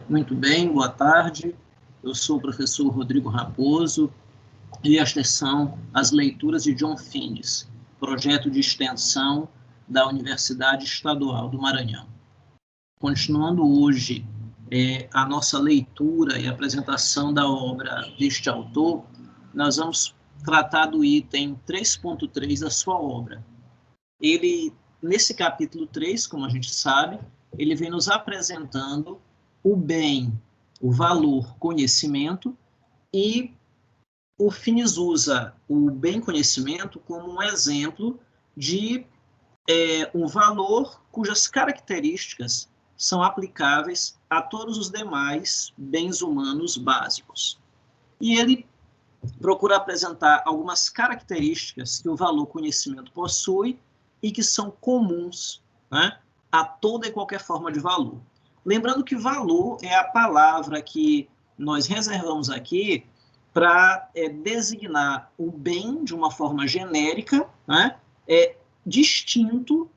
Muito bem, boa tarde. Eu sou o professor Rodrigo Raposo e estas são as leituras de John Finnes, projeto de extensão da Universidade Estadual do Maranhão. Continuando hoje a nossa leitura e apresentação da obra deste autor, nós vamos tratar do item 3.3 da sua obra. Ele, nesse capítulo 3, como a gente sabe, ele vem nos apresentando o bem, o valor, conhecimento, e o Finnes usa o bem conhecimento como um exemplo de um valor cujas características são aplicáveis a todos os demais bens humanos básicos. E ele procura apresentar algumas características que o valor conhecimento possui e que são comuns, né, a toda e qualquer forma de valor. Lembrando que valor é a palavra que nós reservamos aqui para designar o bem de uma forma genérica, né, distinto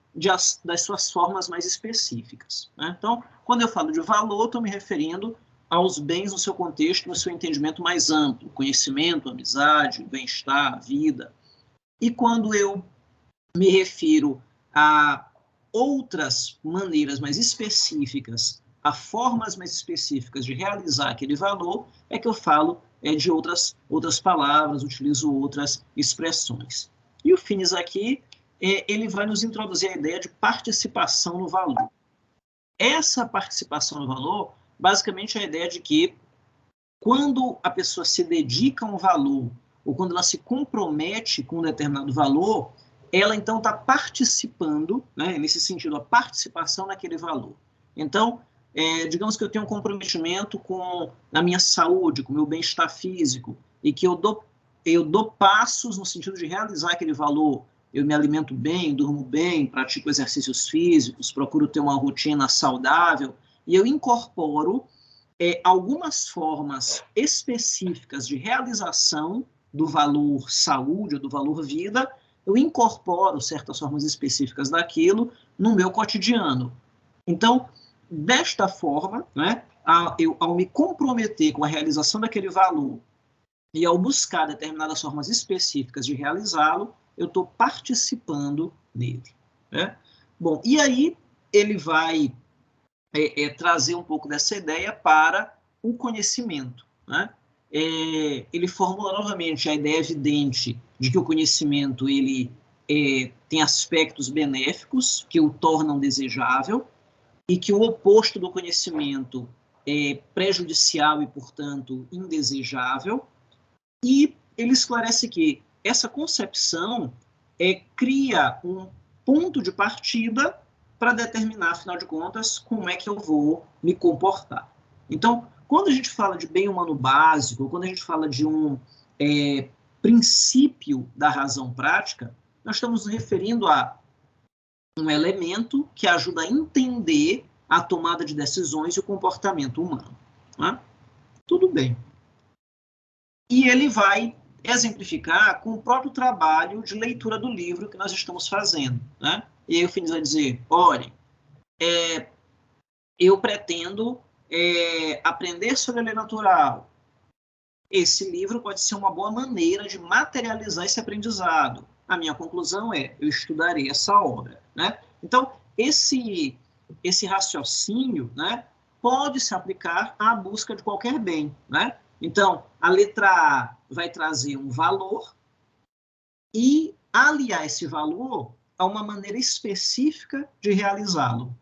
das suas formas mais específicas, né? Então, quando eu falo de valor, estou me referindo aos bens no seu contexto, no seu entendimento mais amplo, conhecimento, amizade, bem-estar, vida. E quando eu me refiro a outras maneiras mais específicas, a formas mais específicas de realizar aquele valor, é que eu falo de outras palavras, utilizo outras expressões. E o Finnes aqui, ele vai nos introduzir a ideia de participação no valor. Essa participação no valor, basicamente, é a ideia de que quando a pessoa se dedica a um valor, ou quando ela se compromete com um determinado valor, ela, então, está participando, né, nesse sentido, a participação naquele valor. Então, digamos que eu tenho um comprometimento com a minha saúde, com o meu bem-estar físico, e que eu dou passos no sentido de realizar aquele valor. Eu me alimento bem, durmo bem, pratico exercícios físicos, procuro ter uma rotina saudável, e eu incorporo algumas formas específicas de realização do valor saúde ou do valor vida. Eu incorporo certas formas específicas daquilo no meu cotidiano. Então, desta forma, né, ao me comprometer com a realização daquele valor e ao buscar determinadas formas específicas de realizá-lo, eu estou participando nele, né? Bom, e aí ele vai trazer um pouco dessa ideia para o conhecimento, né? Ele formula novamente a ideia evidente de que o conhecimento ele tem aspectos benéficos que o tornam desejável e que o oposto do conhecimento é prejudicial e, portanto, indesejável. E ele esclarece que essa concepção cria um ponto de partida para determinar, afinal de contas, como é que eu vou me comportar. Então, quando a gente fala de bem humano básico, quando a gente fala de um princípio da razão prática, nós estamos nos referindo a um elemento que ajuda a entender a tomada de decisões e o comportamento humano, né? Tudo bem. E ele vai exemplificar com o próprio trabalho de leitura do livro que nós estamos fazendo, né? E aí o Finnes vai dizer, olha, eu pretendo aprender sobre a lei natural. Esse livro pode ser uma boa maneira de materializar esse aprendizado. A minha conclusão eu estudarei essa obra, né? Então, esse raciocínio, né, pode se aplicar à busca de qualquer bem, né? Então, a letra A vai trazer um valor e aliar esse valor a uma maneira específica de realizá-lo.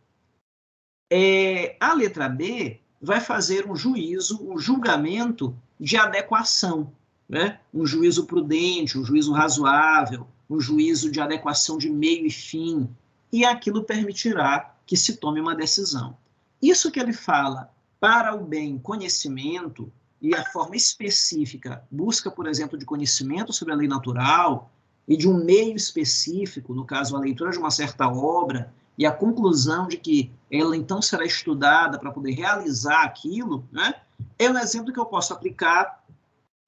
A letra B vai fazer um juízo, um julgamento de adequação, né? Um juízo prudente, um juízo razoável, um juízo de adequação de meio e fim, e aquilo permitirá que se tome uma decisão. Isso que ele fala para o bem conhecimento e a forma específica, busca, por exemplo, de conhecimento sobre a lei natural e de um meio específico, no caso, a leitura de uma certa obra, e a conclusão de que ela então será estudada para poder realizar aquilo, né, é um exemplo que eu posso aplicar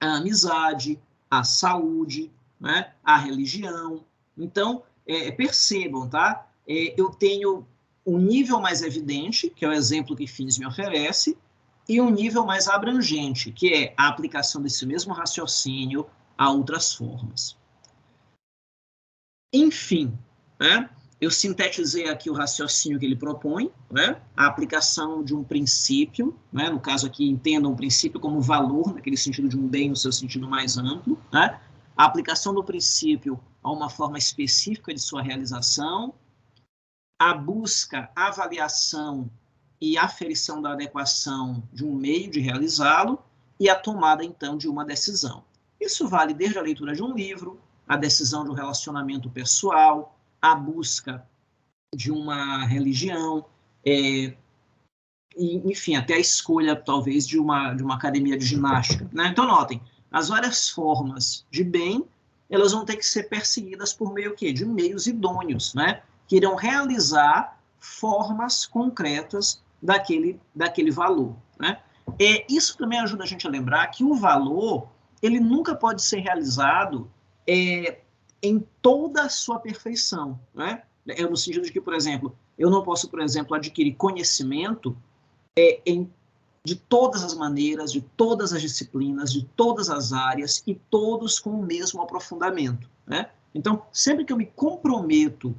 à amizade, à saúde, né, à religião. Então, percebam, tá? Eu tenho um nível mais evidente, que é o exemplo que Finnes me oferece, e um nível mais abrangente, que é a aplicação desse mesmo raciocínio a outras formas. Enfim, né, eu sintetizei aqui o raciocínio que ele propõe, né, a aplicação de um princípio, né, no caso aqui entendam um princípio como valor, naquele sentido de um bem no seu sentido mais amplo, né, a aplicação do princípio a uma forma específica de sua realização, a busca, avaliação e aferição da adequação de um meio de realizá-lo e a tomada, então, de uma decisão. Isso vale desde a leitura de um livro, a decisão de um relacionamento pessoal, a busca de uma religião, e, enfim, até a escolha, talvez, de uma academia de ginástica, né? Então, notem, as várias formas de bem, elas vão ter que ser perseguidas por meio quê? De meios idôneos, né? Que irão realizar formas concretas daquele valor, né? Isso também ajuda a gente a lembrar que o valor, ele nunca pode ser realizado em toda a sua perfeição, né? No sentido de que, por exemplo, eu não posso, por exemplo, adquirir conhecimento de todas as maneiras, de todas as disciplinas, de todas as áreas e todos com o mesmo aprofundamento, né? Então, sempre que eu me comprometo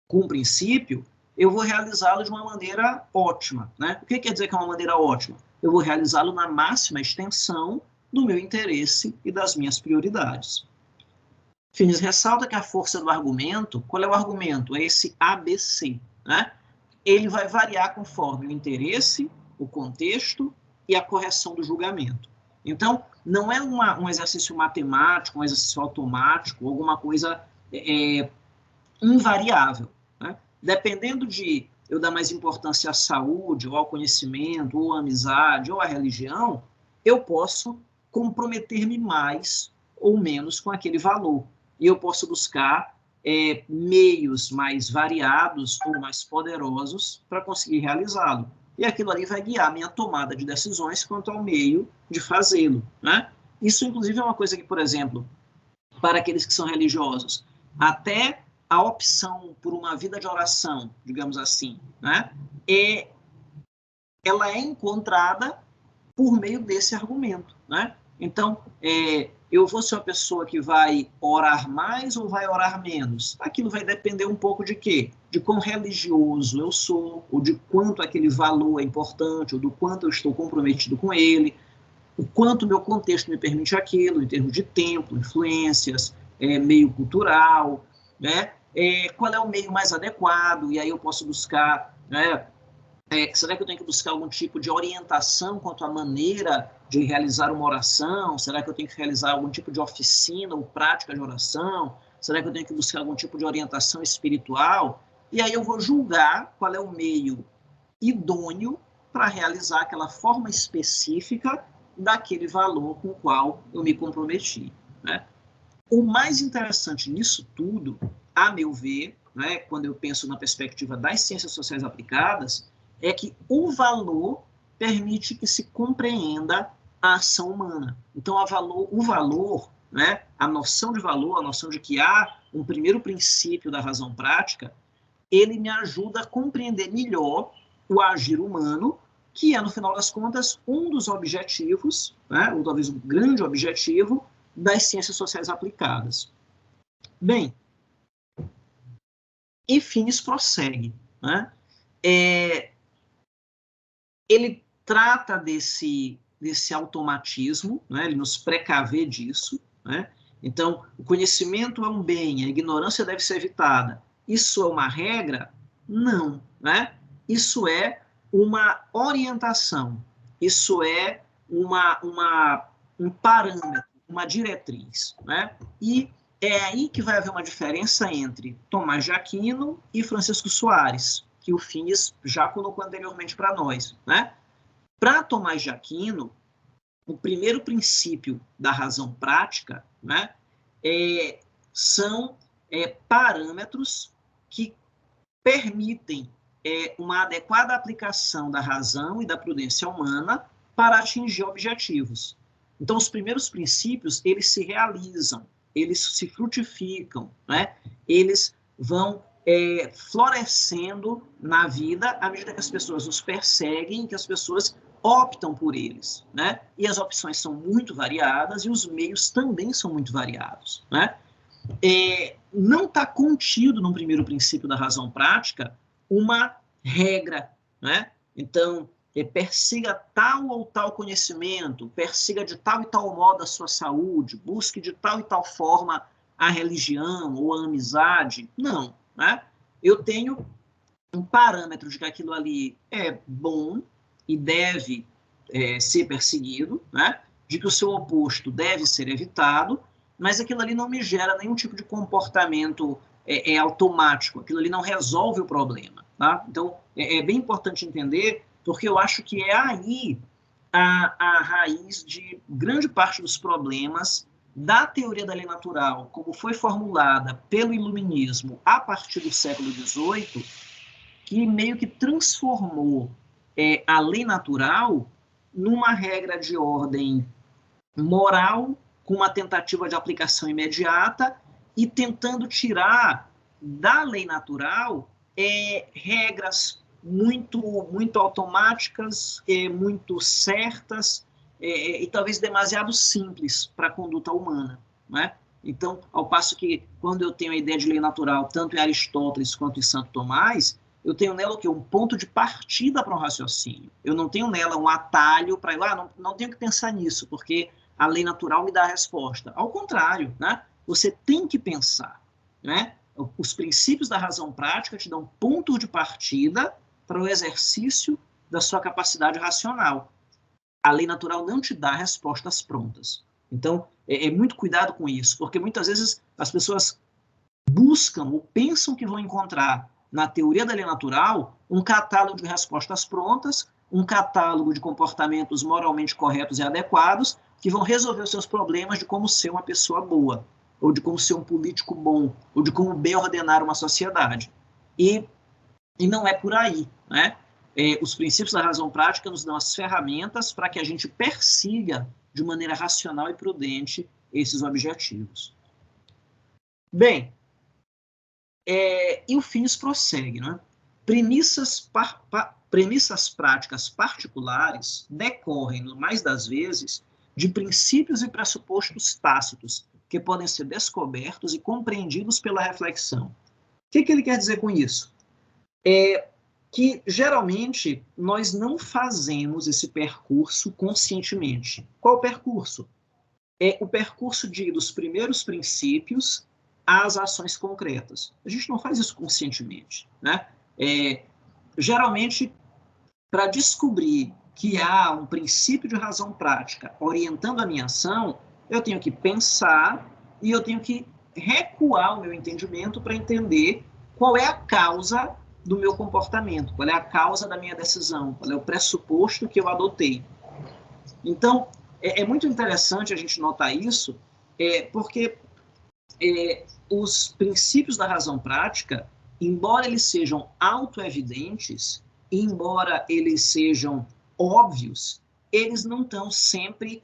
com um princípio, eu vou realizá-lo de uma maneira ótima, né? O que quer dizer que é uma maneira ótima? Eu vou realizá-lo na máxima extensão do meu interesse e das minhas prioridades. Finis ressalta que a força do argumento, qual é o argumento? É esse ABC, né? Ele vai variar conforme o interesse, o contexto e a correção do julgamento. Então, não é um exercício matemático, um exercício automático, alguma coisa invariável, né? Dependendo de eu dar mais importância à saúde, ou ao conhecimento, ou à amizade, ou à religião, eu posso comprometer-me mais ou menos com aquele valor. E eu posso buscar meios mais variados ou mais poderosos para conseguir realizá-lo. E aquilo ali vai guiar a minha tomada de decisões quanto ao meio de fazê-lo, né? Isso, inclusive, é uma coisa que, por exemplo, para aqueles que são religiosos, até a opção por uma vida de oração, digamos assim, né? Ela é encontrada por meio desse argumento, né? Então, eu vou ser uma pessoa que vai orar mais ou vai orar menos? Aquilo vai depender um pouco de quê? De quão religioso eu sou, ou de quanto aquele valor é importante, ou do quanto eu estou comprometido com ele, o quanto meu contexto me permite aquilo, em termos de tempo, influências, meio cultural, né? Qual é o meio mais adequado, e aí eu posso buscar, né? Será que eu tenho que buscar algum tipo de orientação quanto à maneira de realizar uma oração? Será que eu tenho que realizar algum tipo de oficina ou prática de oração? Será que eu tenho que buscar algum tipo de orientação espiritual? E aí eu vou julgar qual é o meio idôneo para realizar aquela forma específica daquele valor com o qual eu me comprometi, né? O mais interessante nisso tudo, a meu ver, né, quando eu penso na perspectiva das ciências sociais aplicadas, é que o valor permite que se compreenda a ação humana. Então, o valor, né, a noção de valor, a noção de que há um primeiro princípio da razão prática, ele me ajuda a compreender melhor o agir humano, que é, no final das contas, um dos objetivos, né, ou talvez o grande objetivo, das ciências sociais aplicadas. Bem, e Finis prossegue, né? Ele trata desse automatismo, né? Ele nos precavê disso, né? Então, o conhecimento é um bem, a ignorância deve ser evitada. Isso é uma regra? Não, né? Isso é uma orientação, isso é um parâmetro, uma diretriz, né? E é aí que vai haver uma diferença entre Tomás de Aquino e Francisco Soares, que o Finis já colocou anteriormente para nós, né? Para Tomás de Aquino, o primeiro princípio da razão prática, né, são parâmetros que permitem uma adequada aplicação da razão e da prudência humana para atingir objetivos. Então, os primeiros princípios, eles se realizam, eles se frutificam, né? Eles vão florescendo na vida à medida que as pessoas os perseguem, que as pessoas optam por eles, né? E as opções são muito variadas e os meios também são muito variados, né? Não está contido no primeiro princípio da razão prática uma regra, né? Então, persiga tal ou tal conhecimento, persiga de tal e tal modo a sua saúde, busque de tal e tal forma a religião ou a amizade. Não, né? Eu tenho um parâmetro de que aquilo ali é bom e deve ser perseguido, né? De que o seu oposto deve ser evitado, mas aquilo ali não me gera nenhum tipo de comportamento automático, aquilo ali não resolve o problema. Tá? Então, é bem importante entender, porque eu acho que é aí a raiz de grande parte dos problemas da teoria da lei natural, como foi formulada pelo iluminismo a partir do século XVIII, que meio que transformou a lei natural numa regra de ordem moral, com uma tentativa de aplicação imediata e tentando tirar da lei natural regras muito automáticas, muito certas e talvez demasiado simples para a conduta humana, né? Então, ao passo que quando eu tenho a ideia de lei natural, tanto em Aristóteles quanto em Santo Tomás, eu tenho nela o quê? Um ponto de partida para o raciocínio. Eu não tenho nela um atalho para ir lá, não tenho que pensar nisso, porque a lei natural me dá a resposta. Ao contrário, né? Você tem que pensar, né? Os princípios da razão prática te dão ponto de partida para o exercício da sua capacidade racional. A lei natural não te dá respostas prontas. Então, muito cuidado com isso, porque muitas vezes as pessoas buscam ou pensam que vão encontrar na teoria da lei natural um catálogo de respostas prontas, um catálogo de comportamentos moralmente corretos e adequados que vão resolver os seus problemas de como ser uma pessoa boa, ou de como ser um político bom, ou de como bem ordenar uma sociedade. E não é por aí, né? Os princípios da razão prática nos dão as ferramentas para que a gente persiga de maneira racional e prudente esses objetivos. Bem, e o Finis prossegue, né? Premissas práticas particulares decorrem, no mais das vezes, de princípios e pressupostos tácitos, que podem ser descobertos e compreendidos pela reflexão. O que ele quer dizer com isso? Que, geralmente, nós não fazemos esse percurso conscientemente. Qual o percurso? É o percurso dos primeiros princípios às ações concretas. A gente não faz isso conscientemente, né? Geralmente, para descobrir que há um princípio de razão prática orientando a minha ação, eu tenho que pensar e eu tenho que recuar o meu entendimento para entender qual é a causa do meu comportamento, qual é a causa da minha decisão, qual é o pressuposto que eu adotei. Então, é muito interessante a gente notar isso, porque os princípios da razão prática, embora eles sejam autoevidentes, embora eles sejam óbvios, eles não estão sempre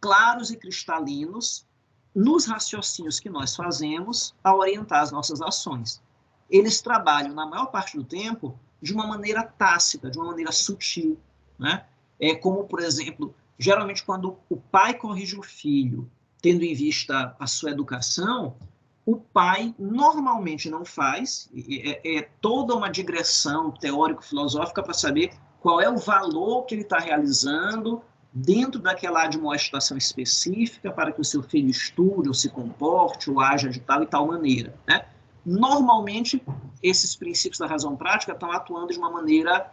claros e cristalinos nos raciocínios que nós fazemos a orientar as nossas ações. Eles trabalham, na maior parte do tempo, de uma maneira tácita, de uma maneira sutil, né? Como, por exemplo, geralmente quando o pai corrige o filho, tendo em vista a sua educação, o pai normalmente não faz, toda uma digressão teórico-filosófica para saber qual é o valor que ele está realizando dentro daquela admoestação específica para que o seu filho estude, ou se comporte, ou haja de tal e tal maneira, né? Normalmente, esses princípios da razão prática estão atuando de uma maneira,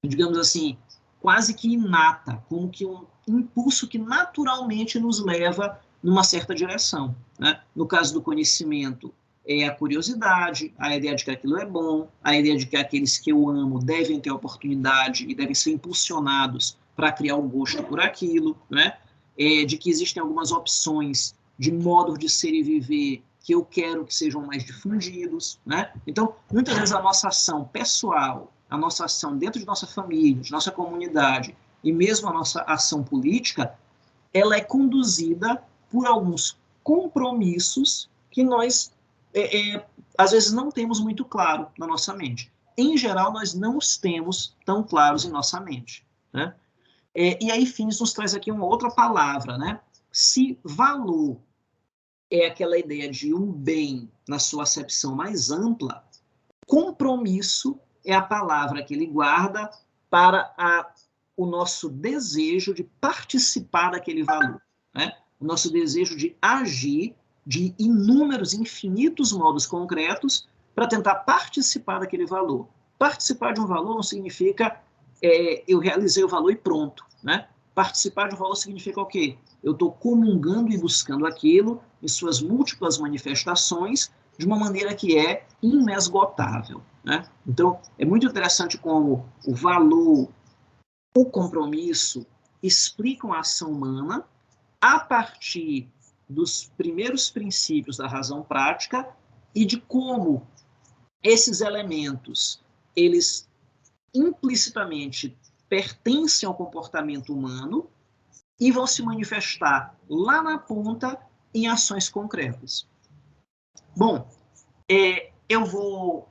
digamos assim, quase que inata, como que um impulso que naturalmente nos leva numa certa direção, né? No caso do conhecimento, é a curiosidade, a ideia de que aquilo é bom, a ideia de que aqueles que eu amo devem ter oportunidade e devem ser impulsionados para criar o gosto por aquilo, né? De que existem algumas opções de modo de ser e viver que eu quero que sejam mais difundidos, né? Então, muitas vezes a nossa ação pessoal, a nossa ação dentro de nossa família, de nossa comunidade, e mesmo a nossa ação política, ela é conduzida por alguns compromissos que nós, às vezes, não temos muito claro na nossa mente. em geral, nós não os temos tão claros em nossa mente, né? E aí, Finis nos traz aqui uma outra palavra, né? Se valor é aquela ideia de um bem na sua acepção mais ampla, compromisso é a palavra que ele guarda para o nosso desejo de participar daquele valor, né? O nosso desejo de agir de inúmeros, infinitos modos concretos para tentar participar daquele valor. Participar de um valor não significa eu realizei o valor e pronto, né? Participar de um valor significa o quê? Eu estou comungando e buscando aquilo em suas múltiplas manifestações de uma maneira que é inesgotável, né? Então, é muito interessante como o valor, o compromisso explicam a ação humana a partir dos primeiros princípios da razão prática e de como esses elementos, eles implicitamente pertencem ao comportamento humano e vão se manifestar lá na ponta em ações concretas. Bom, eu vou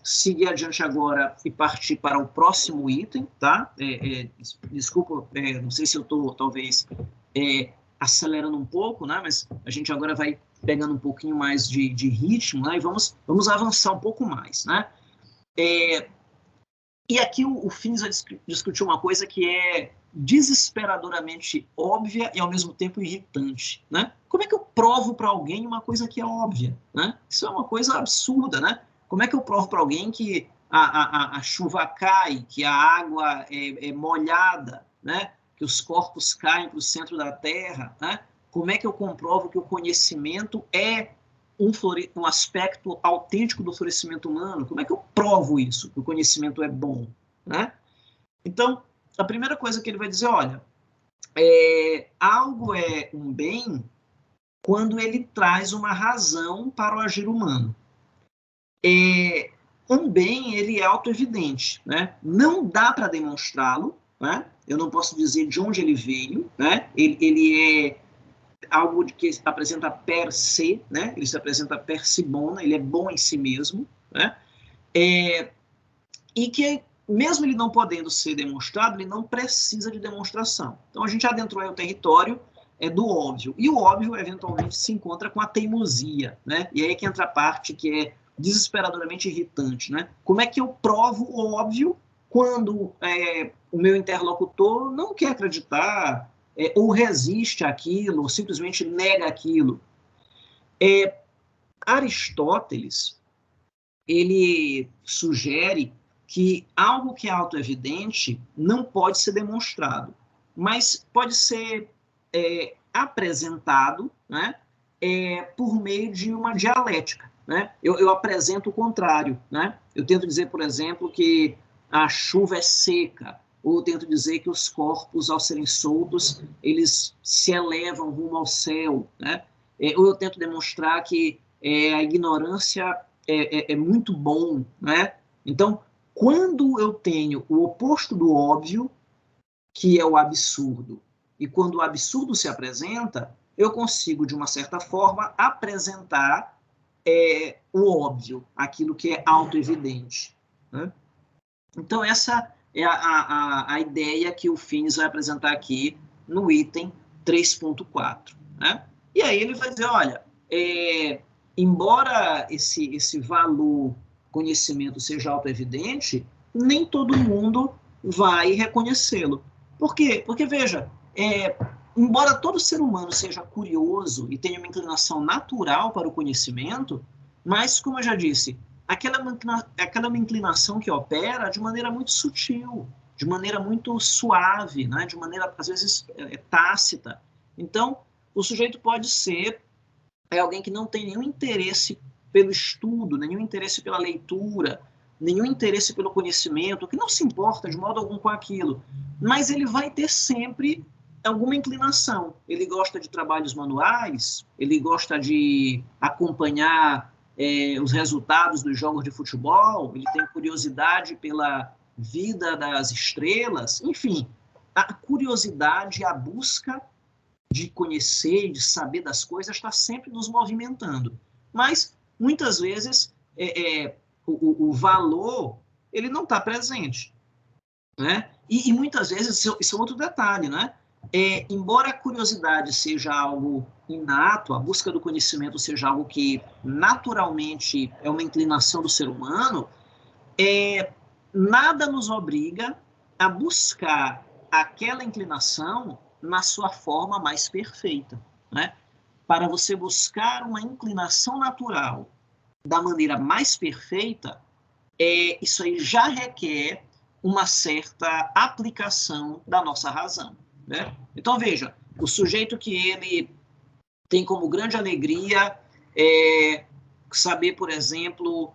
seguir adiante agora e partir para o próximo item, tá? Desculpa, não sei se eu estou, talvez, acelerando um pouco, né? Mas a gente agora vai pegando um pouquinho mais de ritmo, né? E vamos avançar um pouco mais, né? E aqui o Finis vai discutir uma coisa que é desesperadoramente óbvia e, ao mesmo tempo, irritante, né? Como é que eu provo para alguém uma coisa que é óbvia, né? Isso é uma coisa absurda, né? Como é que eu provo para alguém que a chuva cai, que a água é molhada, né? Que os corpos caem para o centro da Terra, né? Como é que eu comprovo que o conhecimento é um aspecto autêntico do florescimento humano? Como é que eu provo isso, que o conhecimento é bom, né? Então, a primeira coisa que ele vai dizer, olha, algo é um bem quando ele traz uma razão para o agir humano. Um bem, ele é autoevidente, né? Não dá para demonstrá-lo, né? Eu não posso dizer de onde ele veio, né? Ele é algo que se apresenta per se, né? Ele se apresenta per si bona, ele é bom em si mesmo, né? E que, mesmo ele não podendo ser demonstrado, ele não precisa de demonstração. Então, a gente adentrou aí o território do óbvio. E o óbvio, eventualmente, se encontra com a teimosia, né? E aí que entra a parte que é desesperadoramente irritante, né? Como é que eu provo o óbvio quando o meu interlocutor não quer acreditar, ou resiste àquilo, ou simplesmente nega aquilo? Aristóteles, ele sugere que algo que é autoevidente não pode ser demonstrado, mas pode ser apresentado, né, por meio de uma dialética, né? Eu apresento o contrário, né? Eu tento dizer, por exemplo, que a chuva é seca, ou eu tento dizer que os corpos, ao serem soltos, eles se elevam rumo ao céu, né? Ou eu tento demonstrar que a ignorância é muito bom, né? Então, quando eu tenho o oposto do óbvio, que é o absurdo, e quando o absurdo se apresenta, eu consigo, de uma certa forma, apresentar o óbvio, aquilo que é autoevidente, né? Então, essa é a ideia que o Finis vai apresentar aqui no item 3.4, né? E aí ele vai dizer, olha, embora esse valor conhecimento seja autoevidente, nem todo mundo vai reconhecê-lo. Por quê? Porque, veja, embora todo ser humano seja curioso e tenha uma inclinação natural para o conhecimento, mas, como eu já disse, aquela uma inclinação que opera de maneira muito sutil, de maneira muito suave, né? De maneira, às vezes, tácita. Então, o sujeito pode ser alguém que não tem nenhum interesse pelo estudo, nenhum interesse pela leitura, nenhum interesse pelo conhecimento, que não se importa de modo algum com aquilo, mas ele vai ter sempre alguma inclinação. Ele gosta de trabalhos manuais, ele gosta de acompanhar os resultados dos jogos de futebol, ele tem curiosidade pela vida das estrelas, enfim, a curiosidade, a busca de conhecer, de saber das coisas, está sempre nos movimentando. Mas, muitas vezes, o valor ele não está presente, né? E muitas vezes, isso é outro detalhe, né? Embora a curiosidade seja algo inato, a busca do conhecimento seja algo que naturalmente é uma inclinação do ser humano, nada nos obriga a buscar aquela inclinação na sua forma mais perfeita, né? Para você buscar uma inclinação natural da maneira mais perfeita, isso aí já requer uma certa aplicação da nossa razão, né? Então, veja, o sujeito que ele tem como grande alegria saber, por exemplo,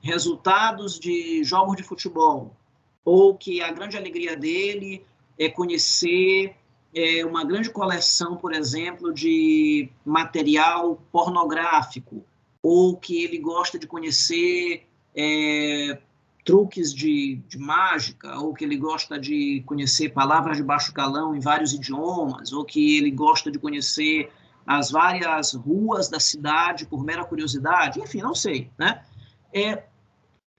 resultados de jogos de futebol, ou que a grande alegria dele é conhecer uma grande coleção, por exemplo, de material pornográfico, ou que ele gosta de conhecer truques de mágica, ou que ele gosta de conhecer palavras de baixo calão em vários idiomas, ou que ele gosta de conhecer as várias ruas da cidade por mera curiosidade, enfim, não sei, né?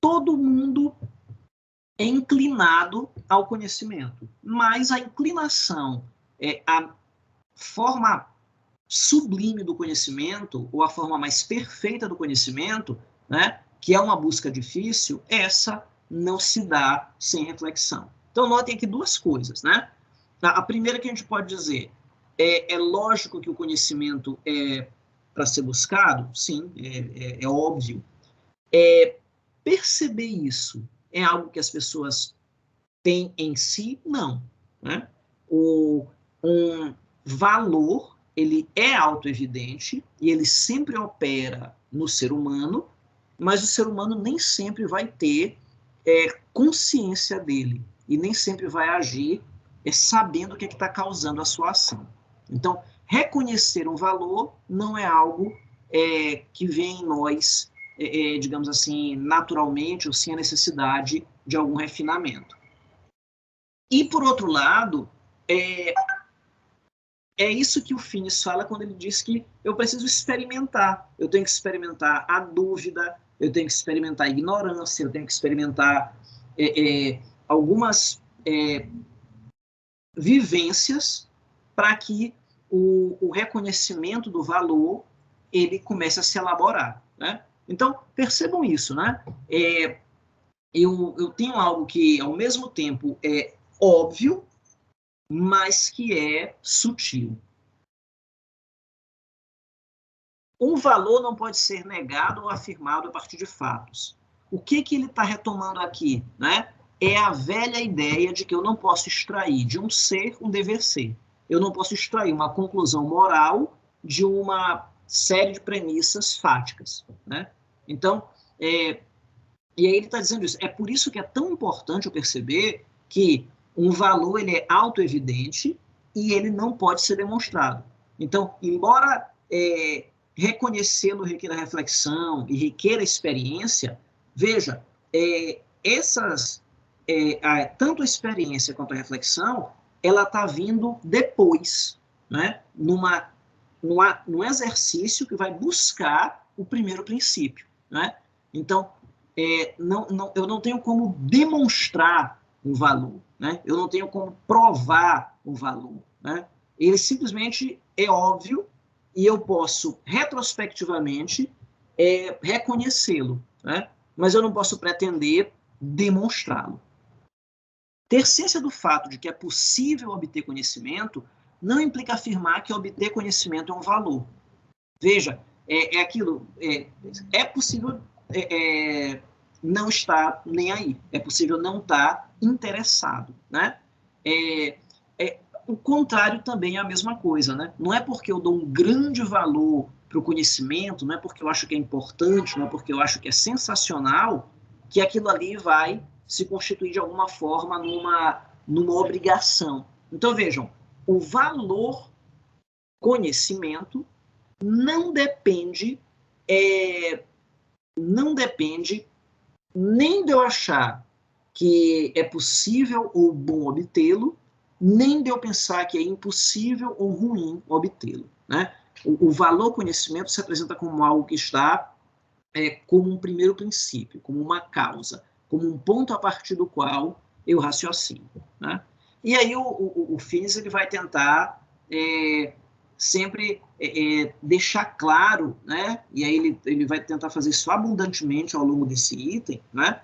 Todo mundo é inclinado ao conhecimento, mas a inclinação, a forma sublime do conhecimento, ou a forma mais perfeita do conhecimento, né, que é uma busca difícil, essa não se dá sem reflexão. Então, notem aqui duas coisas, né? A primeira que a gente pode dizer, é lógico que o conhecimento é para ser buscado? Sim, é óbvio. Perceber isso é algo que as pessoas têm em si? Não, né? Um valor, ele é autoevidente e ele sempre opera no ser humano, mas o ser humano nem sempre vai ter consciência dele e nem sempre vai agir sabendo o que está causando a sua ação. Então, reconhecer um valor não é algo que vem em nós, digamos assim, naturalmente ou sem a necessidade de algum refinamento. E, por outro lado, é isso que o Finis fala quando ele diz que eu preciso experimentar. Eu tenho que experimentar a dúvida, eu tenho que experimentar a ignorância, eu tenho que experimentar algumas vivências para que o reconhecimento do valor ele comece a se elaborar, né? Então, percebam isso, né? Eu tenho algo que, ao mesmo tempo, é óbvio, mas que é sutil. Um valor não pode ser negado ou afirmado a partir de fatos. O que ele está retomando aqui, né? É a velha ideia de que eu não posso extrair de um ser um dever ser. Eu não posso extrair uma conclusão moral de uma série de premissas fáticas, né? Então, e aí ele está dizendo isso. É por isso que é tão importante eu perceber que um valor ele é autoevidente e ele não pode ser demonstrado. Então, embora reconhecê-lo requer reflexão e requer experiência, veja, tanto a experiência quanto a reflexão, ela está vindo depois, né? Num exercício que vai buscar o primeiro princípio, né? Então, eu não tenho como demonstrar um valor, né? Eu não tenho como provar o valor, né? Ele simplesmente é óbvio e eu posso, retrospectivamente, reconhecê-lo, né? Mas eu não posso pretender demonstrá-lo. Ter ciência do fato de que é possível obter conhecimento não implica afirmar que obter conhecimento é um valor. Veja, aquilo, é possível não estar nem aí, é possível não estar interessado, né? O contrário também é a mesma coisa, né? Não é porque eu dou um grande valor para o conhecimento, não é porque eu acho que é importante, não é porque eu acho que é sensacional, que aquilo ali vai se constituir de alguma forma numa obrigação. Então, vejam, o valor conhecimento não depende nem de eu achar que é possível ou bom obtê-lo, nem de eu pensar que é impossível ou ruim obtê-lo, né? O valor conhecimento se apresenta como algo que está como um primeiro princípio, como uma causa, como um ponto a partir do qual eu raciocino, né? E aí o Finis ele vai tentar sempre deixar claro, né? E aí ele vai tentar fazer isso abundantemente ao longo desse item, né?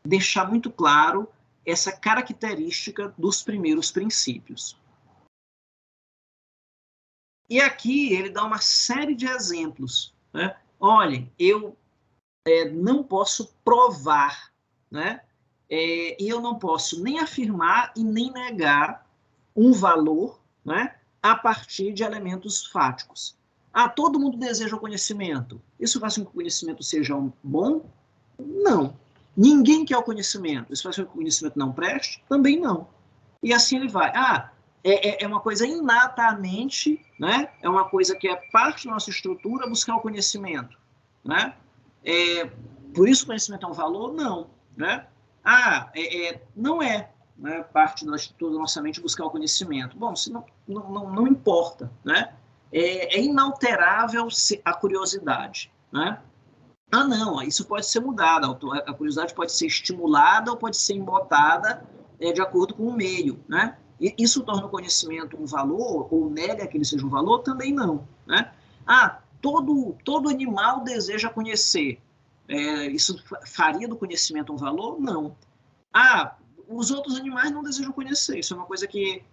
Deixar muito claro essa característica dos primeiros princípios. E aqui ele dá uma série de exemplos, né? Olhem, eu não posso provar, né? E eu não posso nem afirmar e nem negar um valor, né, a partir de elementos fáticos. Todo mundo deseja o conhecimento. Isso faz com que o conhecimento seja bom? Não. Ninguém quer o conhecimento. Isso faz com que o conhecimento não preste? Também não. E assim ele vai. É uma coisa inatamente, né? É uma coisa que é parte da nossa estrutura buscar o conhecimento, né? Por isso o conhecimento é um valor? Não, né? Não é, né, parte da estrutura da nossa mente buscar o conhecimento. Bom, se não importa, né? É inalterável a curiosidade, né? Não, isso pode ser mudado, a curiosidade pode ser estimulada ou pode ser embotada de acordo com o meio, né? E isso torna o conhecimento um valor ou nega que ele seja um valor? Também não, né? Todo animal deseja conhecer. Isso faria do conhecimento um valor? Não. Os outros animais não desejam conhecer. Isso é uma coisa que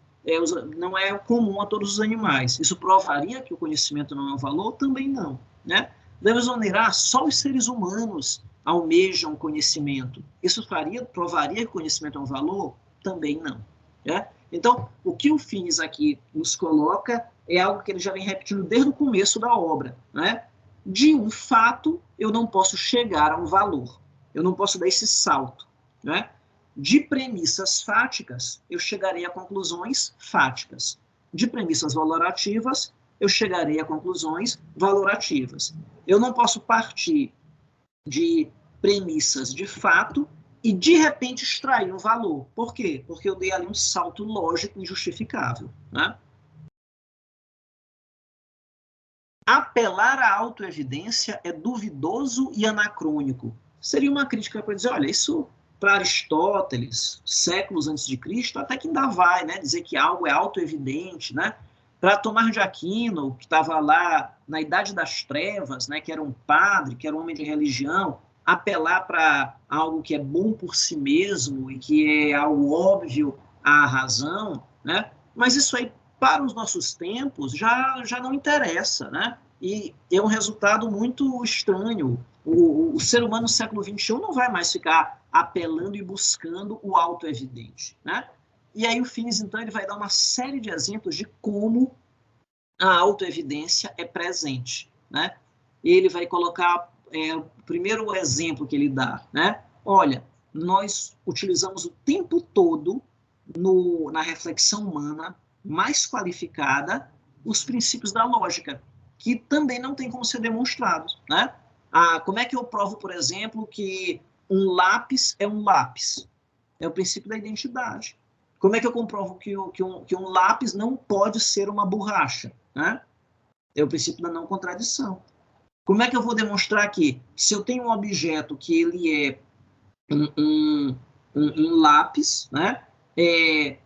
não é comum a todos os animais. Isso provaria que o conhecimento não é um valor? Também não, né? Devemos onerar, só os seres humanos almejam conhecimento. Isso provaria que o conhecimento é um valor? Também não, né? Então, o que o Finis aqui nos coloca é algo que ele já vem repetindo desde o começo da obra, né? De um fato, eu não posso chegar a um valor. Eu não posso dar esse salto, né? De premissas fáticas, eu chegarei a conclusões fáticas. De premissas valorativas, eu chegarei a conclusões valorativas. Eu não posso partir de premissas de fato e, de repente, extrair um valor. Por quê? Porque eu dei ali um salto lógico injustificável, né? Apelar à autoevidência é duvidoso e anacrônico. Seria uma crítica para dizer, olha, isso para Aristóteles, séculos antes de Cristo, até que ainda vai, né, dizer que algo é autoevidente, né? Para Tomás de Aquino, que estava lá na Idade das Trevas, né, que era um padre, que era um homem de religião, apelar para algo que é bom por si mesmo e que é algo óbvio à razão, né? Mas isso aí, para os nossos tempos, já não interessa, né? E é um resultado muito estranho. O ser humano no século XXI não vai mais ficar apelando e buscando o autoevidente, né? E aí o Finis, então, ele vai dar uma série de exemplos de como a autoevidência é presente, né? Ele vai colocar o primeiro exemplo que ele dá, né? Olha, nós utilizamos o tempo todo na reflexão humana mais qualificada os princípios da lógica, que também não tem como ser demonstrados, né? Como é que eu provo, por exemplo, que um lápis é um lápis? É o princípio da identidade. Como é que eu comprovo que um lápis não pode ser uma borracha, né? É o princípio da não contradição. Como é que eu vou demonstrar que, se eu tenho um objeto que ele é um lápis, né? Ele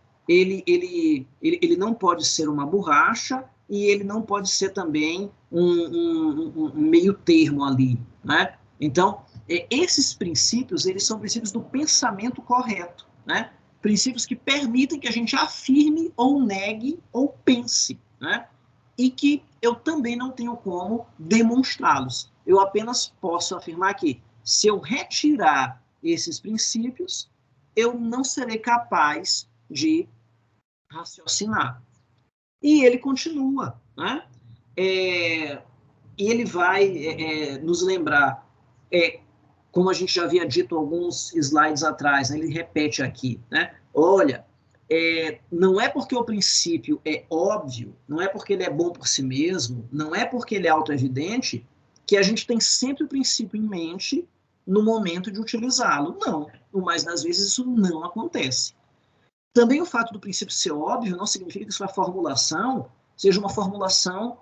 não pode ser uma borracha e ele não pode ser também um meio termo ali, né? Então, esses princípios, eles são princípios do pensamento correto, né? Princípios que permitem que a gente afirme ou negue ou pense, né? E que eu também não tenho como demonstrá-los. Eu apenas posso afirmar que, se eu retirar esses princípios, eu não serei capaz de raciocinar. E ele continua, né? E ele vai nos lembrar, como a gente já havia dito alguns slides atrás, né? Ele repete aqui, né? Olha, não é porque o princípio é óbvio, não é porque ele é bom por si mesmo, não é porque ele é autoevidente, que a gente tem sempre o princípio em mente no momento de utilizá-lo. Não, mas das vezes isso não acontece. Também o fato do princípio ser óbvio não significa que sua formulação seja uma formulação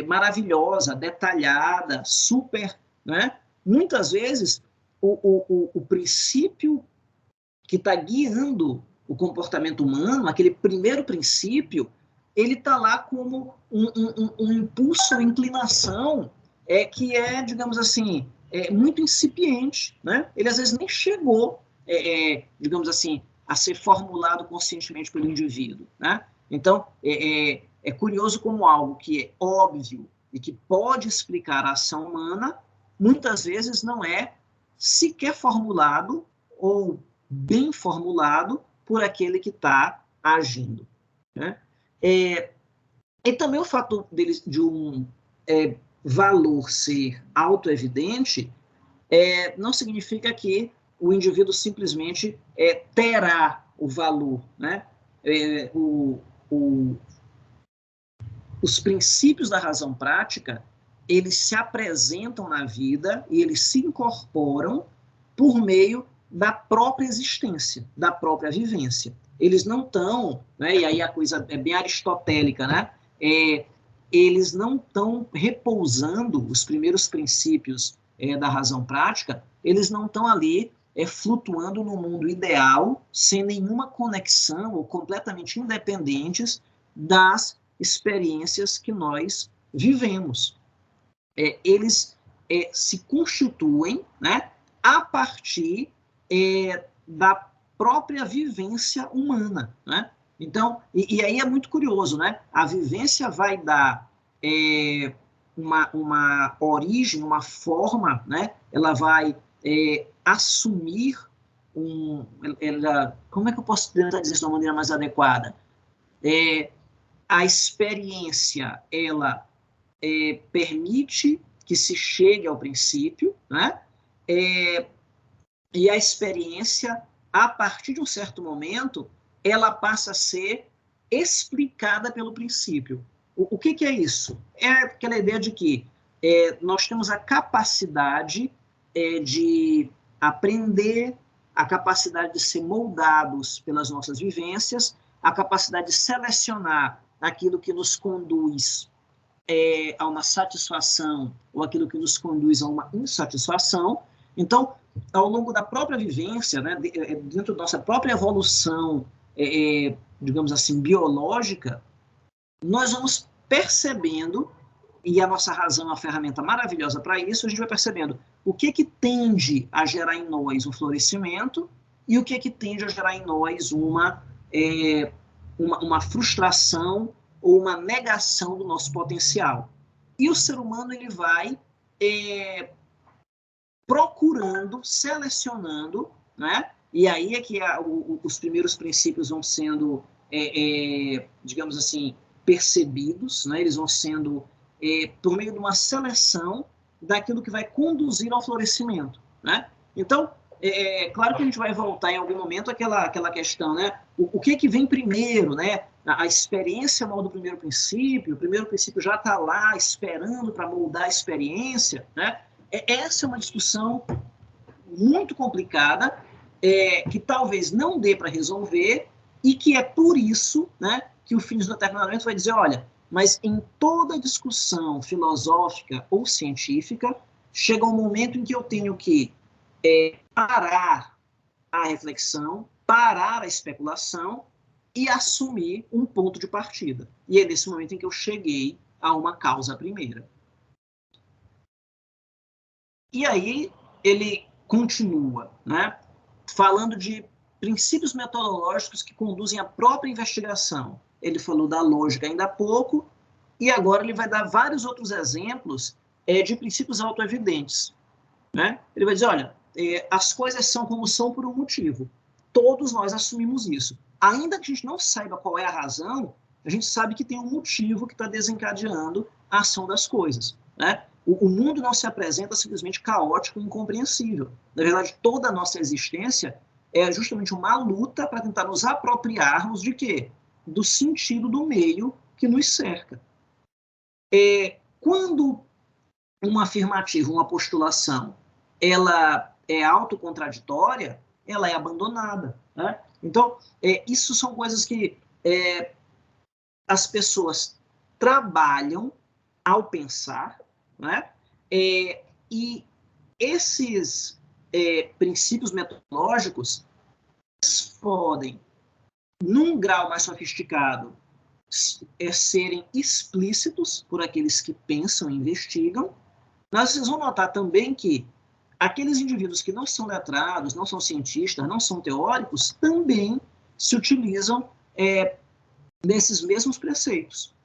maravilhosa, detalhada, super, né? Muitas vezes o princípio que está guiando o comportamento humano, aquele primeiro princípio, ele está lá como um impulso, uma inclinação que é, digamos assim, muito incipiente, né? Ele às vezes nem chegou, digamos assim, a ser formulado conscientemente pelo indivíduo, né? Então, é curioso como algo que é óbvio e que pode explicar a ação humana, muitas vezes não é sequer formulado ou bem formulado por aquele que está agindo, né? E também o fato de um valor ser autoevidente não significa que o indivíduo simplesmente terá o valor, né? Os princípios da razão prática, eles se apresentam na vida e eles se incorporam por meio da própria existência, da própria vivência. Eles não estão, né, e aí a coisa é bem aristotélica, né? Eles não estão repousando, os primeiros princípios da razão prática, eles não estão ali flutuando no mundo ideal, sem nenhuma conexão ou completamente independentes das experiências que nós vivemos. Eles se constituem, né, a partir da própria vivência humana, né? Então, e aí é muito curioso, né? A vivência vai dar uma origem, uma forma, né? Ela vai assumir como é que eu posso tentar dizer isso de uma maneira mais adequada? A experiência, ela permite que se chegue ao princípio, né? E a experiência, a partir de um certo momento, ela passa a ser explicada pelo princípio. O que é isso? É aquela ideia de que nós temos a capacidade de aprender, a capacidade de ser moldados pelas nossas vivências, a capacidade de selecionar aquilo que nos conduz a uma satisfação ou aquilo que nos conduz a uma insatisfação. Então, ao longo da própria vivência, né, dentro da nossa própria evolução, digamos assim, biológica, nós vamos percebendo, e a nossa razão é uma ferramenta maravilhosa para isso, a gente vai percebendo o que tende a gerar em nós um florescimento e o que tende a gerar em nós uma frustração ou uma negação do nosso potencial. E o ser humano ele vai procurando, selecionando, né? E aí é que os primeiros princípios vão sendo, digamos assim, percebidos, né? Eles vão sendo por meio de uma seleção daquilo que vai conduzir ao florescimento, né? Então, claro que a gente vai voltar em algum momento àquela questão, né? O que vem primeiro, né? A experiência molda o primeiro princípio, o primeiro princípio já está lá esperando para moldar a experiência, né? Essa é uma discussão muito complicada, que talvez não dê para resolver, e que é por isso, né, que o Finis, no determinado momento, vai dizer, olha, mas em toda discussão filosófica ou científica, chega um momento em que eu tenho que parar a reflexão, parar a especulação e assumir um ponto de partida. E é nesse momento em que eu cheguei a uma causa primeira. E aí ele continua, né, falando de princípios metodológicos que conduzem à própria investigação. Ele falou da lógica ainda há pouco, e agora ele vai dar vários outros exemplos de princípios autoevidentes, né? Ele vai dizer, olha, as coisas são como são por um motivo. Todos nós assumimos isso. Ainda que a gente não saiba qual é a razão, a gente sabe que tem um motivo que está desencadeando a ação das coisas, né? O mundo não se apresenta simplesmente caótico e incompreensível. Na verdade, toda a nossa existência é justamente uma luta para tentar nos apropriarmos de quê? Do sentido do meio que nos cerca. Quando uma afirmativa, uma postulação, ela é autocontraditória, ela é abandonada, né? Então, isso são coisas que as pessoas trabalham ao pensar, né? E esses princípios metodológicos podem, num grau mais sofisticado, serem explícitos por aqueles que pensam e investigam, mas vocês vão notar também que aqueles indivíduos que não são letrados, não são cientistas, não são teóricos, também se utilizam desses mesmos preceitos.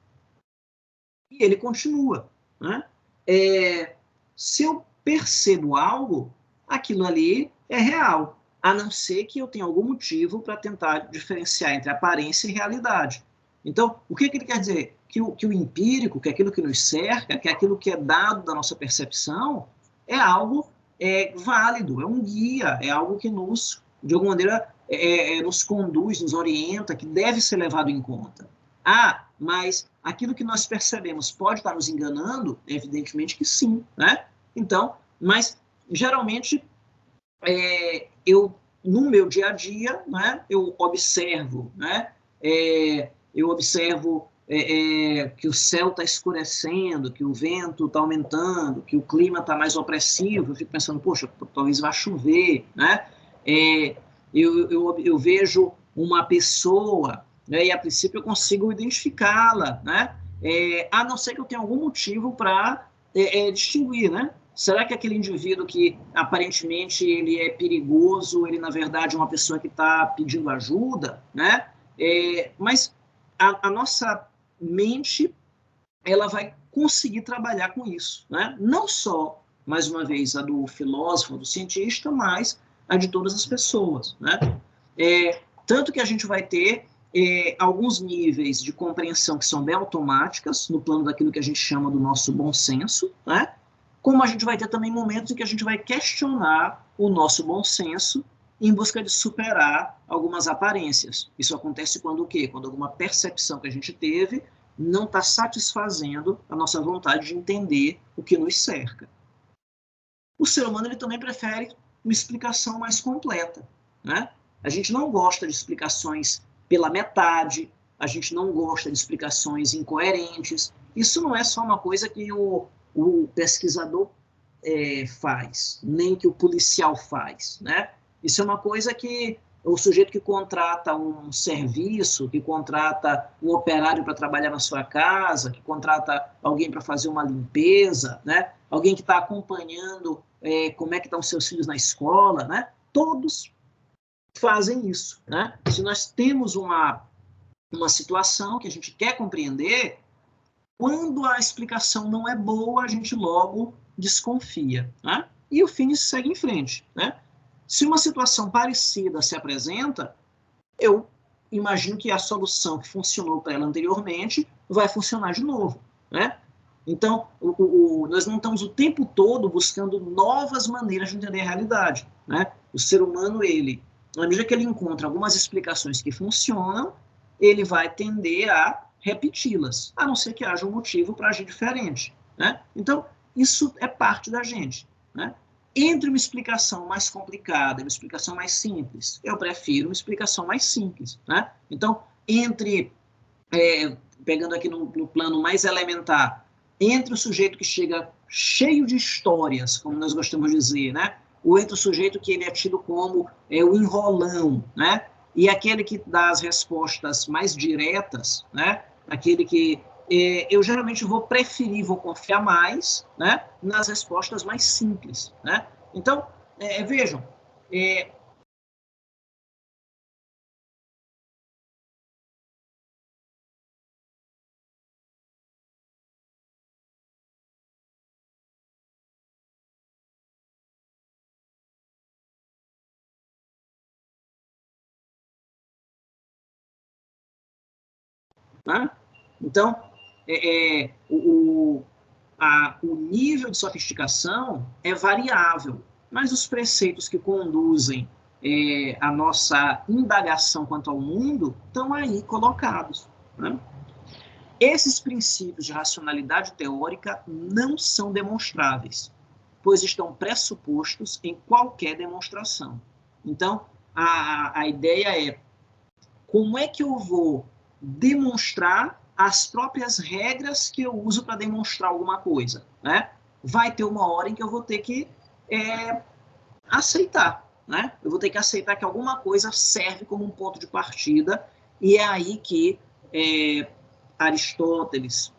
E ele continua, né? Se eu percebo algo, aquilo ali é real, a não ser que eu tenha algum motivo para tentar diferenciar entre aparência e realidade. Então, o que ele quer dizer? Que o empírico, que é aquilo que nos cerca, que é aquilo que é dado da nossa percepção, é algo válido, é um guia, é algo que nos, de alguma maneira, nos conduz, nos orienta, que deve ser levado em conta. Mas aquilo que nós percebemos pode estar nos enganando? Evidentemente que sim, né? Então, mas geralmente no meu dia a dia, né, eu observo, né, que o céu está escurecendo, que o vento está aumentando, que o clima está mais opressivo. Eu fico pensando, poxa, talvez vá chover, né? Eu vejo uma pessoa, né, e a princípio eu consigo identificá-la, né? A não ser que eu tenha algum motivo para distinguir, né? Será que aquele indivíduo que aparentemente ele é perigoso, ele na verdade é uma pessoa que está pedindo ajuda, né? Mas a nossa mente, ela vai conseguir trabalhar com isso, né? Não só, mais uma vez, a do filósofo, do cientista, mas a de todas as pessoas, né? Tanto que a gente vai ter alguns níveis de compreensão que são bem automáticas, no plano daquilo que a gente chama do nosso bom senso, né? Como a gente vai ter também momentos em que a gente vai questionar o nosso bom senso em busca de superar algumas aparências. Isso acontece quando o quê? Quando alguma percepção que a gente teve não está satisfazendo a nossa vontade de entender o que nos cerca. O ser humano ele também prefere uma explicação mais completa, né? A gente não gosta de explicações pela metade, a gente não gosta de explicações incoerentes. Isso não é só uma coisa que o pesquisador faz, nem que o policial faz, né? Isso é uma coisa que o sujeito que contrata um serviço, que contrata um operário para trabalhar na sua casa, que contrata alguém para fazer uma limpeza, né? Alguém que está acompanhando como é que estão os seus filhos na escola, né? Todos fazem isso, né? Se nós temos uma situação que a gente quer compreender, quando a explicação não é boa, a gente logo desconfia, né? E o Finis segue em frente, né? Se uma situação parecida se apresenta, eu imagino que a solução que funcionou para ela anteriormente vai funcionar de novo, né? Então, nós não estamos o tempo todo buscando novas maneiras de entender a realidade, né? O ser humano, ele, na medida que ele encontra algumas explicações que funcionam, ele vai tender a repeti-las, a não ser que haja um motivo para agir diferente, né? Então, isso é parte da gente, né? Entre uma explicação mais complicada e uma explicação mais simples, eu prefiro uma explicação mais simples, né? Então, pegando aqui no plano mais elementar, entre o sujeito que chega cheio de histórias, como nós gostamos de dizer, né? Ou entre o sujeito que ele é tido como o enrolão, né? E aquele que dá as respostas mais diretas, né? Aquele que eu geralmente vou confiar mais, né, nas respostas mais simples, né? Então, vejam, né? Então, o nível de sofisticação é variável, mas os preceitos que conduzem a nossa indagação quanto ao mundo estão aí colocados, né? Esses princípios de racionalidade teórica não são demonstráveis, pois estão pressupostos em qualquer demonstração. Então, a ideia é como é que eu vou demonstrar as próprias regras que eu uso para demonstrar alguma coisa, né? Vai ter uma hora em que eu vou ter que aceitar, né? Eu vou ter que aceitar que alguma coisa serve como um ponto de partida, e é aí que Aristóteles,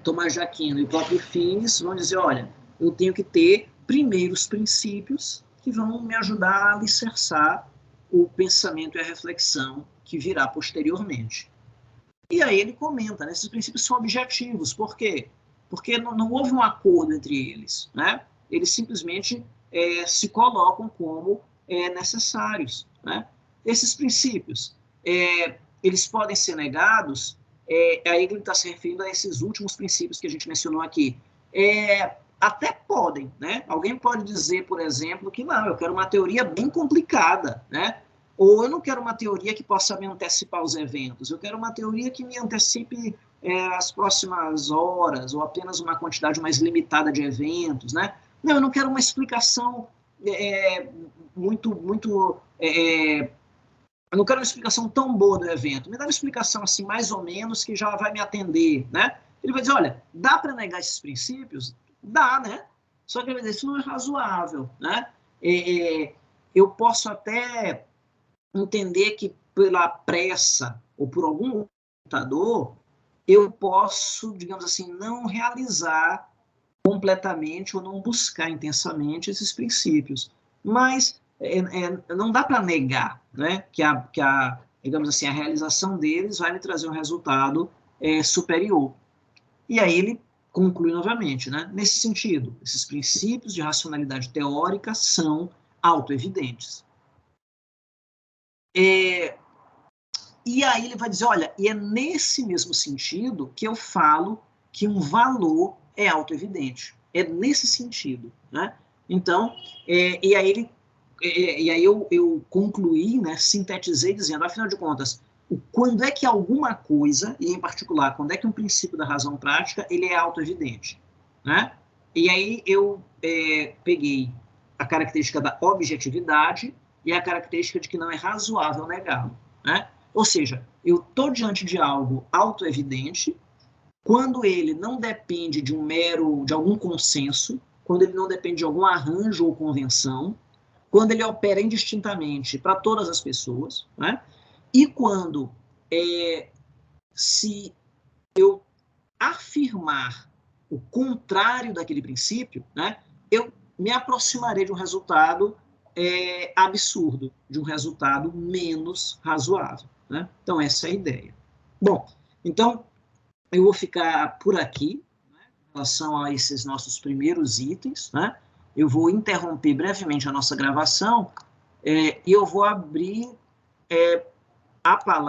Tomás de Aquino e o próprio Finis vão dizer, olha, eu tenho que ter primeiros princípios que vão me ajudar a alicerçar o pensamento e a reflexão que virá posteriormente. E aí ele comenta, né, esses princípios são objetivos. Por quê? Porque não houve um acordo entre eles, né? Eles simplesmente se colocam como necessários, né? Esses princípios, eles podem ser negados, aí ele está se referindo a esses últimos princípios que a gente mencionou aqui. Até podem, né? Alguém pode dizer, por exemplo, que não, eu quero uma teoria bem complicada, né? Ou eu não quero uma teoria que possa me antecipar os eventos, eu quero uma teoria que me antecipe as próximas horas, ou apenas uma quantidade mais limitada de eventos, né? Não, eu não quero uma explicação eu não quero uma explicação tão boa do evento, me dá uma explicação assim, mais ou menos, que já vai me atender, né? Ele vai dizer, olha, dá para negar esses princípios? Dá, né? Só que ele vai dizer, isso não é razoável, né? Eu posso até entender que pela pressa ou por algum computador, eu posso, digamos assim, não realizar completamente ou não buscar intensamente esses princípios. Mas não dá para negar, né, digamos assim, a realização deles vai me trazer um resultado superior. E aí ele conclui novamente, né, nesse sentido, esses princípios de racionalidade teórica são autoevidentes. E aí ele vai dizer, olha, e é nesse mesmo sentido que eu falo que um valor é autoevidente. É nesse sentido, né? Então, e aí eu concluí, né, sintetizei dizendo, afinal de contas, quando é que alguma coisa, e em particular, quando é que um princípio da razão prática, ele é autoevidente, né? E aí eu peguei a característica da objetividade e a característica de que não é razoável negá-lo, né? Ou seja, eu estou diante de algo autoevidente quando ele não depende de algum consenso, quando ele não depende de algum arranjo ou convenção, quando ele opera indistintamente para todas as pessoas, né? E quando, se eu afirmar o contrário daquele princípio, né, eu me aproximarei de um resultado absurdo, de um resultado menos razoável, né? Então, essa é a ideia. Bom, então, eu vou ficar por aqui, né, em relação a esses nossos primeiros itens, né? Eu vou interromper brevemente a nossa gravação e eu vou abrir a palavra